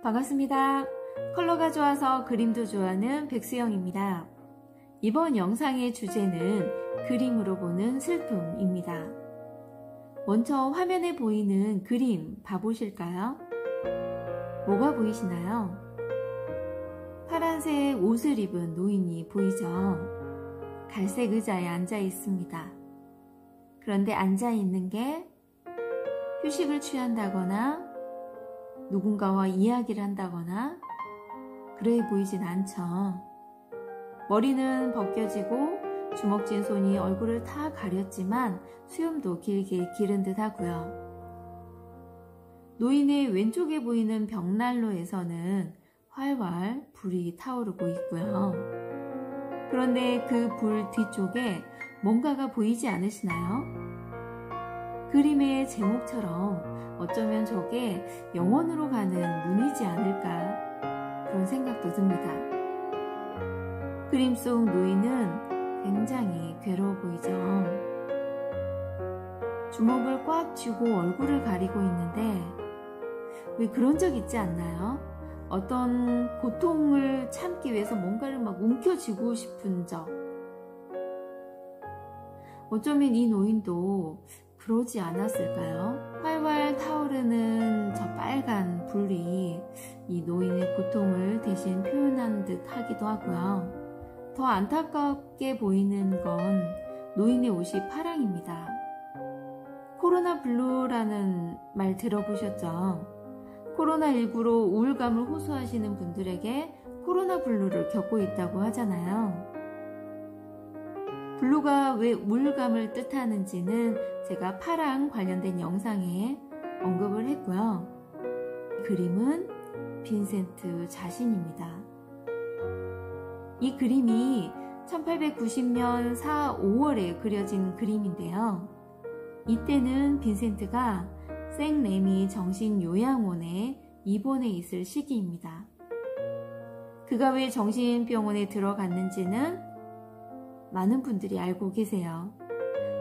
반갑습니다. 컬러가 좋아서 그림도 좋아하는 백수영입니다. 이번 영상의 주제는 그림으로 보는 슬픔입니다. 먼저 화면에 보이는 그림 봐보실까요? 뭐가 보이시나요? 파란색 옷을 입은 노인이 보이죠? 갈색 의자에 앉아 있습니다. 그런데 앉아 있는 게 휴식을 취한다거나 누군가와 이야기를 한다거나 그래 보이진 않죠. 머리는 벗겨지고 주먹진 손이 얼굴을 다 가렸지만 수염도 길게 기른 듯 하고요. 노인의 왼쪽에 보이는 벽난로에서는 활활 불이 타오르고 있고요. 그런데 그 불 뒤쪽에 뭔가가 보이지 않으시나요? 그림의 제목처럼 어쩌면 저게 영원으로 가는 문이지 않을까 그런 생각도 듭니다. 그림 속 노인은 굉장히 괴로워 보이죠. 주먹을 꽉 쥐고 얼굴을 가리고 있는데 왜 그런 적 있지 않나요? 어떤 고통을 참기 위해서 뭔가를 막 움켜쥐고 싶은 적. 어쩌면 이 노인도 그러지 않았을까요? 활활 타오르는 저 빨간 불이 이 노인의 고통을 대신 표현한 듯 하기도 하고요. 더 안타깝게 보이는 건 노인의 옷이 파랑입니다. 코로나 블루라는 말 들어보셨죠? 코로나19로 우울감을 호소하시는 분들에게 코로나 블루를 겪고 있다고 하잖아요. 블루가 왜 우울감을 뜻하는지는 제가 파랑 관련된 영상에 언급을 했고요. 그림은 빈센트 자신입니다. 이 그림이 1890년 4, 5월에 그려진 그림인데요. 이때는 빈센트가 생레미 정신요양원에 입원해 있을 시기입니다. 그가 왜 정신병원에 들어갔는지는 많은 분들이 알고 계세요.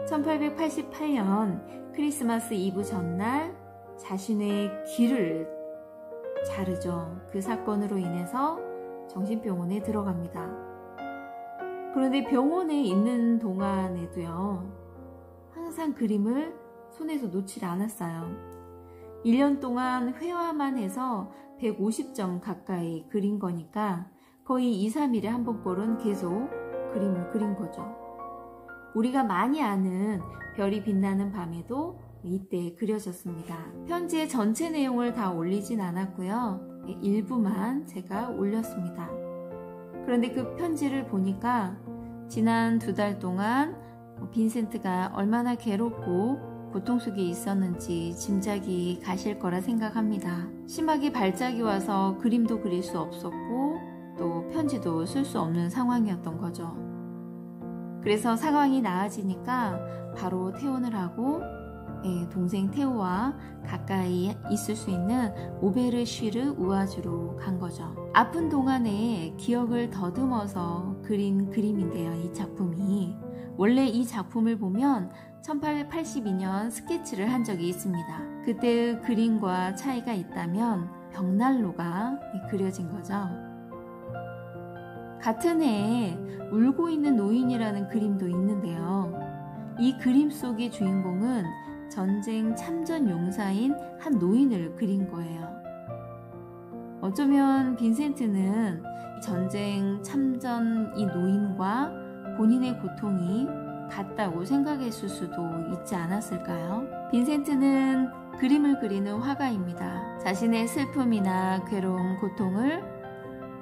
1888년 크리스마스 이브 전날 자신의 귀를 자르죠. 그 사건으로 인해서 정신병원에 들어갑니다. 그런데 병원에 있는 동안에도요, 항상 그림을 손에서 놓질 않았어요. 1년 동안 회화만 해서 150점 가까이 그린 거니까 거의 2, 3일에 한 번꼴은 계속 그림을 그린 거죠. 우리가 많이 아는 별이 빛나는 밤에도 이때 그려졌습니다. 편지의 전체 내용을 다 올리진 않았고요. 일부만 제가 올렸습니다. 그런데 그 편지를 보니까 지난 2달 동안 빈센트가 얼마나 괴롭고 고통 속에 있었는지 짐작이 가실 거라 생각합니다. 심하게 발작이 와서 그림도 그릴 수 없었고 또 편지도 쓸 수 없는 상황이었던 거죠. 그래서 상황이 나아지니까 바로 퇴원을 하고 동생 테오와 가까이 있을 수 있는 오베르쉬르 우아주로 간 거죠. 아픈 동안에 기억을 더듬어서 그린 그림인데요. 이 작품이 원래 이 작품을 보면 1882년 스케치를 한 적이 있습니다. 그때의 그림과 차이가 있다면 벽난로가 그려진 거죠. 같은 해에 울고 있는 노인이라는 그림도 있는데요. 이 그림 속의 주인공은 전쟁 참전 용사인 한 노인을 그린 거예요. 어쩌면 빈센트는 전쟁 참전 이 노인과 본인의 고통이 같다고 생각했을 수도 있지 않았을까요? 빈센트는 그림을 그리는 화가입니다. 자신의 슬픔이나 괴로움, 고통을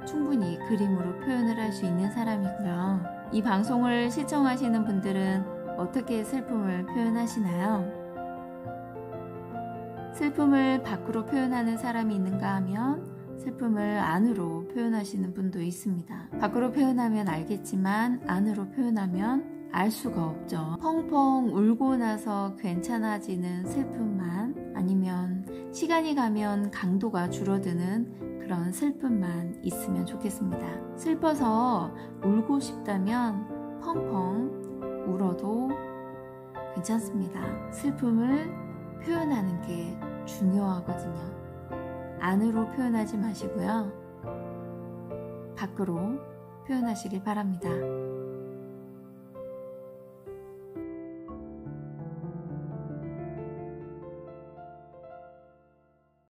충분히 그림으로 표현을 할 수 있는 사람이고요. 이 방송을 시청하시는 분들은 어떻게 슬픔을 표현하시나요? 슬픔을 밖으로 표현하는 사람이 있는가 하면 슬픔을 안으로 표현하시는 분도 있습니다. 밖으로 표현하면 알겠지만 안으로 표현하면 알 수가 없죠. 펑펑 울고 나서 괜찮아지는 슬픔만, 아니면 시간이 가면 강도가 줄어드는 그런 슬픔만 있으면 좋겠습니다. 슬퍼서 울고 싶다면 펑펑 울어도 괜찮습니다. 슬픔을 표현하는 게 중요하거든요. 안으로 표현하지 마시고요. 밖으로 표현하시길 바랍니다.